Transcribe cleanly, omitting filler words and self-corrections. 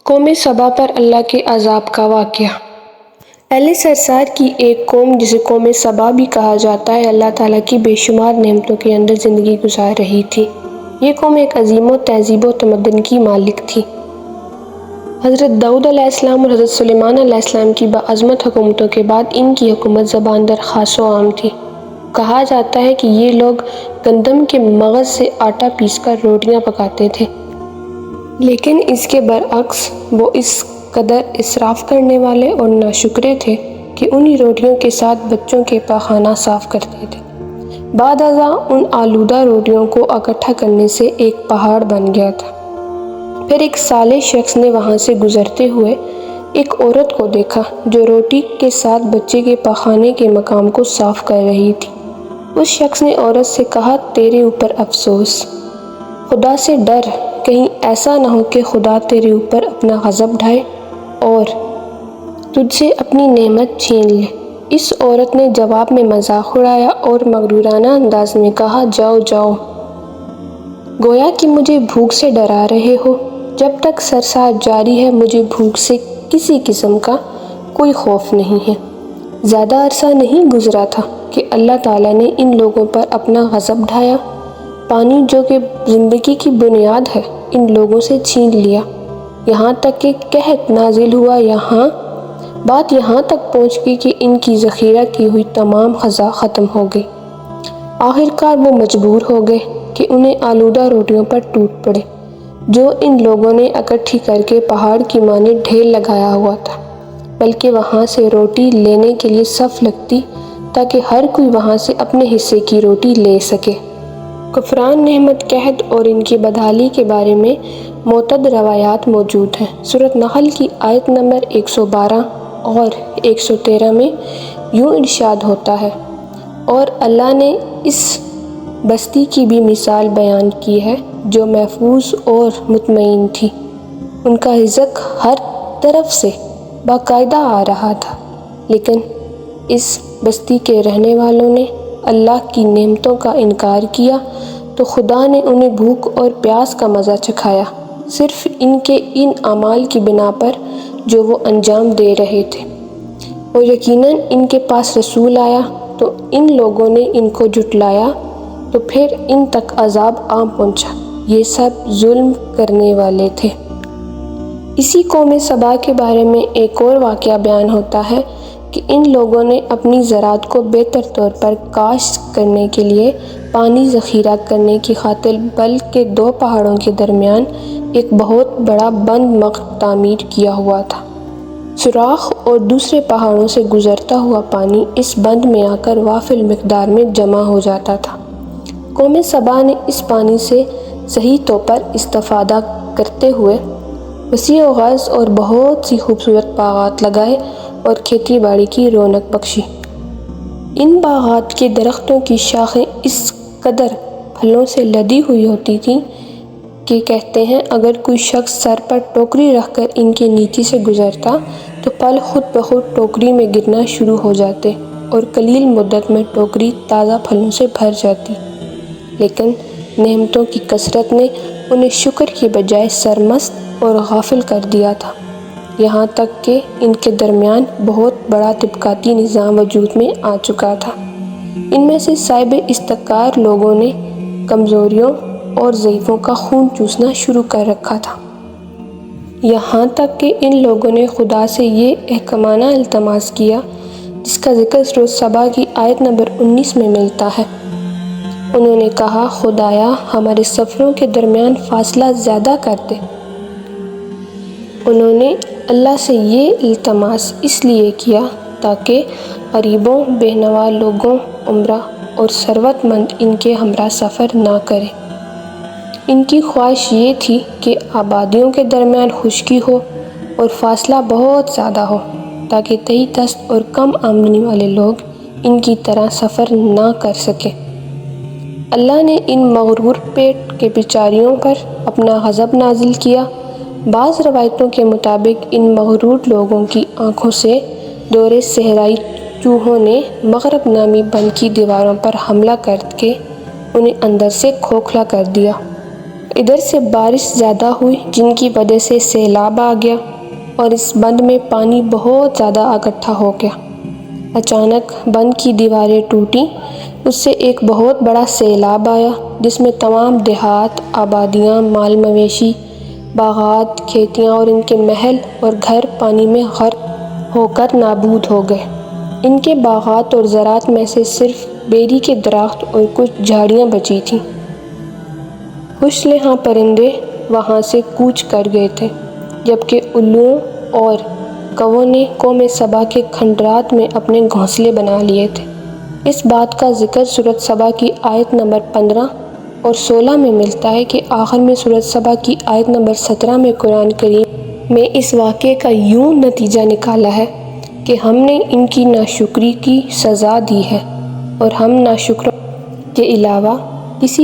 قوم سبا پر اللہ کے عذاب کا واقعہ۔ اہل سرسار کی ایک قوم جسے قوم سبا بھی کہا جاتا ہے، اللہ تعالیٰ کی بے شمار نعمتوں کے اندر زندگی گزار رہی تھی۔ یہ قوم ایک عظیم و تہذیب و تمدن کی مالک تھی۔ حضرت داؤد علیہ السلام اور حضرت سلیمان علیہ السلام کی باعظمت حکومتوں کے بعد ان کی حکومت زبان در خاص و عام تھی۔ کہا جاتا ہے کہ یہ لوگ گندم کے مغز سے آٹا پیس کر روٹیاں پکاتے تھے، لیکن اس کے برعکس وہ اس قدر اسراف کرنے والے اور ناشکرے تھے کہ انہی روٹیوں کے ساتھ بچوں کے پاخانہ صاف کرتے تھے۔ بعد ازاں ان آلودہ روٹیوں کو اکٹھا کرنے سے ایک پہاڑ بن گیا تھا۔ پھر ایک صالح شخص نے وہاں سے گزرتے ہوئے ایک عورت کو دیکھا جو روٹی کے ساتھ بچے کے پاخانے کے مقام کو صاف کر رہی تھی۔ اس شخص نے عورت سے کہا، تیرے اوپر افسوس، خدا سے ڈر، کہیں ایسا نہ ہو کہ خدا تیرے اوپر اپنا غضب ڈھائے اور تجھ سے اپنی نعمت چھین لے۔ اس عورت نے جواب میں مذاق اڑایا اور مغرورانہ انداز میں کہا، جاؤ جاؤ، گویا کہ مجھے بھوک سے ڈرا رہے ہو۔ جب تک سرسار جاری ہے مجھے بھوک سے کسی قسم کا کوئی خوف نہیں ہے۔ زیادہ عرصہ نہیں گزرا تھا کہ اللہ تعالیٰ نے ان لوگوں پر اپنا غضب ڈھایا، پانی جو کہ زندگی کی بنیاد ہے ان لوگوں سے چھین لیا، یہاں تک کہ قحط نازل ہوا۔ بات یہاں تک پہنچ گئی کہ ان کی ذخیرہ کی ہوئی تمام غذا ختم ہو گئی۔ آخرکار وہ مجبور ہو گئے کہ انہیں آلودہ روٹیوں پر ٹوٹ پڑے جو ان لوگوں نے اکٹھی کر کے پہاڑ کی مانند ڈھیر لگایا ہوا تھا، بلکہ وہاں سے روٹی لینے کے لیے صف لگتی تاکہ ہر کوئی وہاں سے اپنے حصے کی روٹی لے سکے۔ کفران نعمت، قحط اور ان کی بدحالی کے بارے میں معتدل روایات موجود ہیں۔ سورۃ نحل کی آیت نمبر 112 اور 113 میں یوں ارشاد ہوتا ہے، اور اللہ نے اس بستی کی بھی مثال بیان کی ہے جو محفوظ اور مطمئن تھی، ان کا رزق ہر طرف سے باقاعدہ آ رہا تھا، لیکن اس بستی کے رہنے والوں نے اللہ کی نعمتوں کا انکار کیا تو خدا نے انہیں بھوک اور پیاس کا مزہ چکھایا، صرف ان کے ان اعمال کی بنا پر جو وہ انجام دے رہے تھے۔ اور یقیناً ان کے پاس رسول آیا تو ان لوگوں نے ان کو جھٹلایا، تو پھر ان تک عذاب آ پہنچا، یہ سب ظلم کرنے والے تھے۔ اسی قوم سبا کے بارے میں ایک اور واقعہ بیان ہوتا ہے کہ ان لوگوں نے اپنی زراعت کو بہتر طور پر کاشت کرنے کے لیے پانی ذخیرہ کرنے کی خاطر بل کے دو پہاڑوں کے درمیان ایک بہت بڑا بند تعمیر کیا ہوا تھا۔ سوراخ اور دوسرے پہاڑوں سے گزرتا ہوا پانی اس بند میں آ کر وافر مقدار میں جمع ہو جاتا تھا۔ قوم سبا نے اس پانی سے صحیح طور پر استفادہ کرتے ہوئے وسیع اغاز اور بہت سی خوبصورت باغات لگائے اور کھیتی باڑی کی رونق بخشی۔ ان باغات کے درختوں کی شاخیں اس قدر پھلوں سے لدی ہوئی ہوتی تھیں کہ کہتے ہیں اگر کوئی شخص سر پر ٹوکری رکھ کر ان کے نیچے سے گزرتا تو پھل خود بخود ٹوکری میں گرنا شروع ہو جاتے اور قلیل مدت میں ٹوکری تازہ پھلوں سے بھر جاتی، لیکن نعمتوں کی کثرت نے انہیں شکر کی بجائے سرمست اور غافل کر دیا تھا، یہاں تک کہ ان کے درمیان بہت بڑا طبقاتی نظام وجود میں آ چکا تھا۔ ان میں سے صاحب استقرار لوگوں نے کمزوریوں اور ضعیفوں کا خون چوسنا شروع کر رکھا تھا، یہاں تک کہ ان لوگوں نے خدا سے یہ احکامانہ التماس کیا جس کا ذکر سورۃ سبا کی آیت نمبر 19 میں ملتا ہے۔ انہوں نے کہا، خدایا ہمارے سفروں کے درمیان فاصلہ زیادہ کر دے۔ انہوں نے اللہ سے یہ التماس اس لیے کیا تاکہ غریبوں، بے نوا لوگوں، امراء اور ثروت مند ان کے ہمراہ سفر نہ کریں۔ ان کی خواہش یہ تھی کہ آبادیوں کے درمیان خشکی ہو اور فاصلہ بہت زیادہ ہو تاکہ تہی دست اور کم آمدنی والے لوگ ان کی طرح سفر نہ کر سکیں۔ اللہ نے ان مغرور پیٹ کے بیچاریوں پر اپنا غضب نازل کیا۔ بعض روایتوں کے مطابق ان مغرور لوگوں کی آنکھوں سے دور صحرائی چوہوں نے مغرب نامی بند کی دیواروں پر حملہ کر کے انہیں اندر سے کھوکھلا کر دیا۔ ادھر سے بارش زیادہ ہوئی جن کی وجہ سے سیلاب آ گیا اور اس بند میں پانی بہت زیادہ اکٹھا ہو گیا۔ اچانک بند کی دیواریں ٹوٹیں، اس سے ایک بہت بڑا سیلاب آیا جس میں تمام دیہات، آبادیاں، مال مویشی، باغات، کھیتیاں اور ان کے محل اور گھر پانی میں غرق ہو کر نابود ہو گئے۔ ان کے باغات اور زراعت میں سے صرف بیری کے درخت اور کچھ جھاڑیاں بچی تھیں۔ خوش لہاں پرندے وہاں سے کوچ کر گئے تھے، جبکہ الوؤں اور کووں نے قوم سبا کے کھنڈرات میں اپنے گھونسلے بنا لیے تھے۔ اس بات کا ذکر سورۃ سبا کی آیت نمبر 15 اور 16 میں ملتا ہے کہ آخر میں سورۃ سبا کی آیت نمبر 17 میں قرآن کریم میں اس واقعے کا یوں نتیجہ نکالا ہے کہ ہم نے ان کی ناشکری کی سزا دی ہے اور ہم ناشکروں کے علاوہ کسی